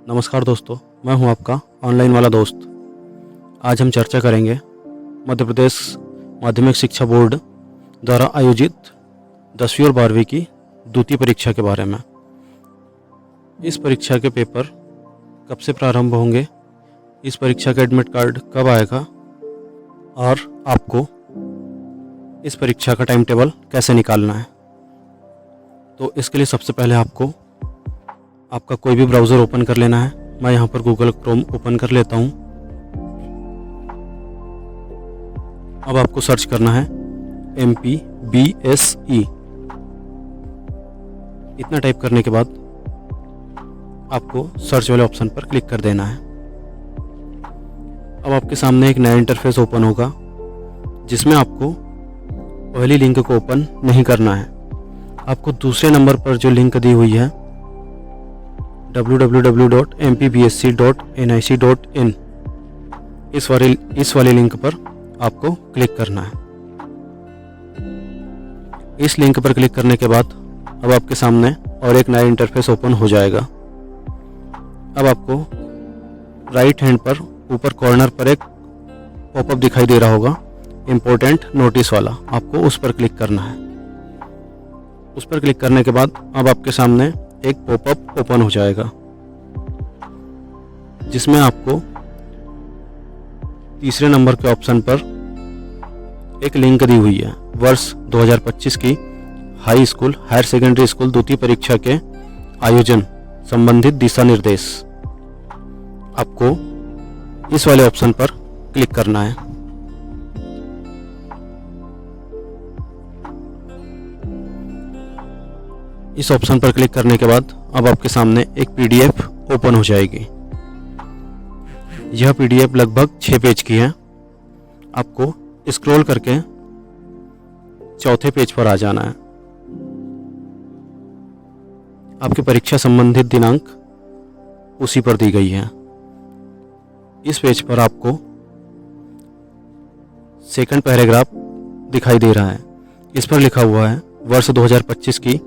नमस्कार दोस्तों, मैं हूं आपका ऑनलाइन वाला दोस्त। आज हम चर्चा करेंगे मध्य प्रदेश माध्यमिक शिक्षा बोर्ड द्वारा आयोजित 10वीं और 12वीं की द्वितीय परीक्षा के बारे में। इस परीक्षा के पेपर कब से प्रारंभ होंगे, इस परीक्षा का एडमिट कार्ड कब आएगा और आपको इस परीक्षा का टाइम टेबल कैसे निकालना है। तो इसके लिए सबसे पहले आपको आपका कोई भी ब्राउज़र ओपन कर लेना है। मैं यहाँ पर गूगल क्रोम ओपन कर लेता हूँ। अब आपको सर्च करना है MPBSE। इतना टाइप करने के बाद आपको सर्च वाले ऑप्शन पर क्लिक कर देना है। अब आपके सामने एक नया इंटरफेस ओपन होगा जिसमें आपको पहली लिंक को ओपन नहीं करना है। आपको दूसरे नंबर पर जो लिंक दी हुई है www.mpbsc.nic.in इस वाली लिंक पर आपको क्लिक करना है। इस लिंक पर क्लिक करने के बाद अब आपके सामने और एक नया इंटरफेस ओपन हो जाएगा। अब आपको राइट हैंड पर ऊपर कॉर्नर पर एक पॉपअप दिखाई दे रहा होगा, इम्पोर्टेंट नोटिस वाला। आपको उस पर क्लिक करना है। उस पर क्लिक करने के बाद अब आपके सामने एक पॉपअप ओपन हो जाएगा जिसमें आपको तीसरे नंबर के ऑप्शन पर एक लिंक दी हुई है वर्ष 2025 की high school higher secondary school द्वितीय परीक्षा के आयोजन संबंधित दिशा निर्देश। आपको इस वाले ऑप्शन पर क्लिक करना है। इस ऑप्शन पर क्लिक करने के बाद अब आपके सामने एक PDF ओपन हो जाएगी। यह PDF लगभग 6 पेज की है। आपको स्क्रॉल करके चौथे पेज पर आ जाना है। आपकी परीक्षा संबंधित दिनांक उसी पर दी गई है। इस पेज पर आपको सेकंड पैराग्राफ दिखाई दे रहा है। इस पर लिखा हुआ है वर्ष 2025 की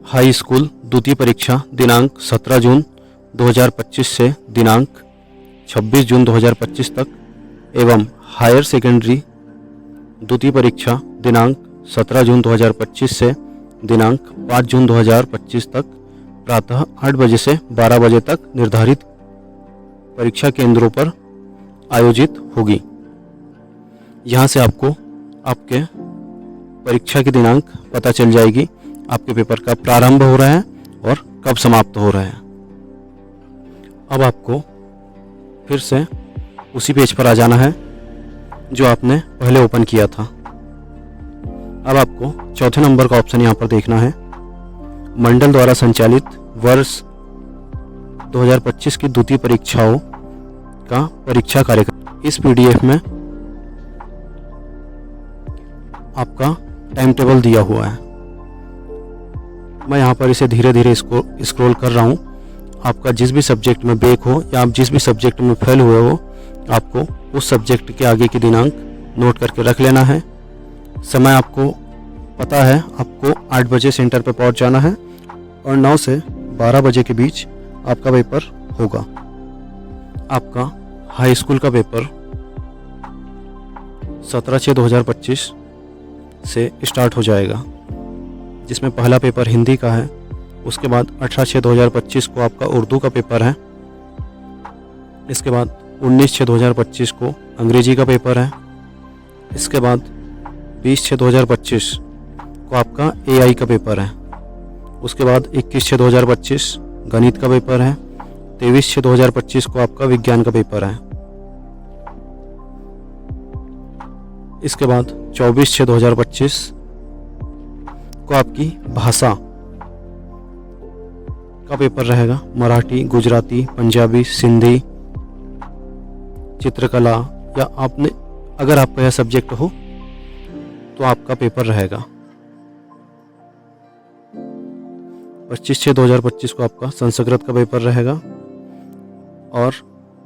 हाई स्कूल द्वितीय परीक्षा दिनांक 17 जून 2025 से दिनांक 26 जून 2025 तक एवं हायर सेकेंडरी द्वितीय परीक्षा दिनांक 17 जून 2025 से दिनांक 5 जून 2025 तक प्रातः 8 बजे से 12 बजे तक निर्धारित परीक्षा केंद्रों पर आयोजित होगी। यहाँ से आपको आपके परीक्षा की दिनांक पता चल जाएगी, आपके पेपर कब प्रारंभ हो रहा है और कब समाप्त हो रहा है। अब आपको फिर से उसी पेज पर आ जाना है जो आपने पहले ओपन किया था। अब आपको चौथे नंबर का ऑप्शन यहाँ पर देखना है, मंडल द्वारा संचालित वर्ष 2025 की द्वितीय परीक्षाओं का परीक्षा कार्यक्रम। इस PDF में आपका टाइम टेबल दिया हुआ है। मैं यहाँ पर इसे धीरे धीरे इसको स्क्रॉल कर रहा हूँ। आपका जिस भी सब्जेक्ट में बैक हो या आप जिस भी सब्जेक्ट में फेल हुए हो, आपको उस सब्जेक्ट के आगे की दिनांक नोट करके रख लेना है। समय आपको पता है, आपको 8 बजे सेंटर पर पहुँच जाना है और 9 से 12 बजे के बीच आपका पेपर होगा। आपका हाई स्कूल का पेपर 17/6/2025 से स्टार्ट हो जाएगा, जिसमें पहला पेपर हिंदी का है। उसके बाद 18/6/2025 को आपका उर्दू का पेपर है। इसके बाद 19/6/2025 को अंग्रेजी का पेपर है। इसके बाद 20/6/2025 को आपका AI का पेपर है। उसके बाद 21/6/2025 गणित का पेपर है। 23/6/2025 को आपका विज्ञान का पेपर है। इसके बाद 24/6/2025 को आपकी भाषा का पेपर रहेगा। मराठी, गुजराती, पंजाबी, सिंधी, चित्रकला या अगर आपका यह सब्जेक्ट हो तो आपका पेपर रहेगा। 25/6/2025 को आपका संस्कृत का पेपर रहेगा और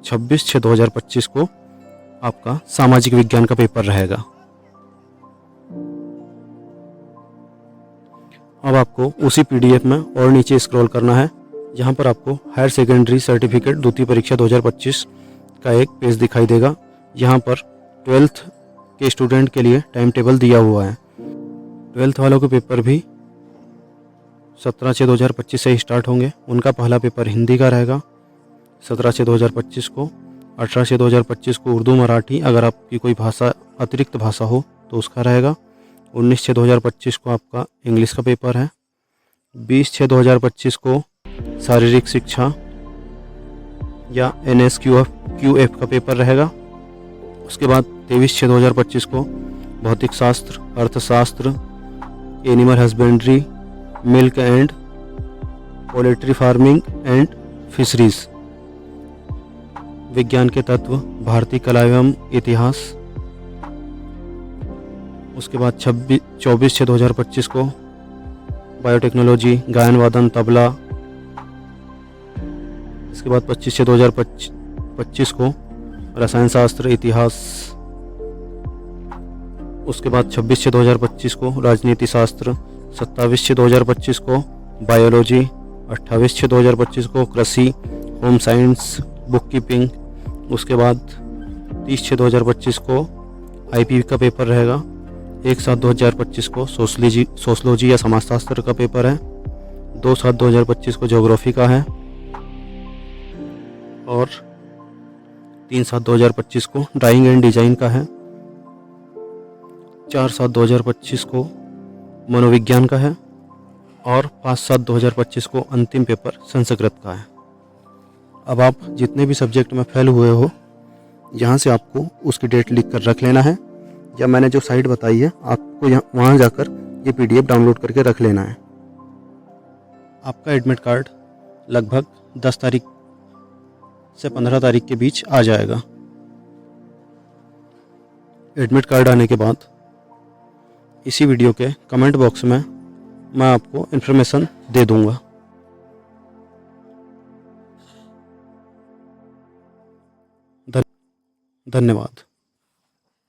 26/6/2025 को आपका सामाजिक विज्ञान का पेपर रहेगा। अब आपको उसी PDF में और नीचे स्क्रॉल करना है जहाँ पर आपको हायर सेकेंडरी सर्टिफिकेट द्वितीय परीक्षा 2025 का एक पेज दिखाई देगा। यहाँ पर 12th के स्टूडेंट के लिए टाइम टेबल दिया हुआ है। 12th वालों के पेपर भी 17/6/2025 से ही स्टार्ट होंगे। उनका पहला पेपर हिंदी का रहेगा 17/6/2025 को। 18/6/2025 को उर्दू मराठी, अगर आपकी कोई भाषा अतिरिक्त भाषा हो तो उसका रहेगा। 19/6/2025 को आपका इंग्लिश का पेपर है। 20/6/2025 को शारीरिक शिक्षा या NSQF का पेपर रहेगा। उसके बाद 23/6/2025 को भौतिक शास्त्र, अर्थशास्त्र, animal husbandry, milk and poultry farming and fisheries, विज्ञान के तत्व, भारतीय कला एवं इतिहास। उसके बाद 24/6/2025 को बायोटेक्नोलॉजी, गायन वादन, तबला। इसके बाद 25/6/2025 को रसायन शास्त्र, इतिहास। उसके बाद 26/6/2025 को राजनीति शास्त्र। 27/6/2025 को बायोलॉजी। 28/6/2025 को कृषि, होम साइंस, बुक कीपिंग। उसके बाद 30/6/2025 को IP का पेपर रहेगा। 1/7/2025 को सोशलॉजी या समाजशास्त्र का पेपर है। 2/7/2025 को ज्योग्राफी का है। और 3/7/2025 को ड्राइंग एंड डिजाइन का है। 4/7/2025 को मनोविज्ञान का है। और 5/7/2025 को अंतिम पेपर संस्कृत का है। अब आप जितने भी सब्जेक्ट में फेल हुए हो, यहाँ से आपको उसकी डेट लिख कर रख लेना है, या मैंने जो साइट बताई है आपको वहाँ जाकर ये PDF डाउनलोड करके रख लेना है। आपका एडमिट कार्ड लगभग 10 तारीख से 15 तारीख के बीच आ जाएगा। एडमिट कार्ड आने के बाद इसी वीडियो के कमेंट बॉक्स में मैं आपको इन्फॉर्मेशन दे दूंगा। धन्यवाद।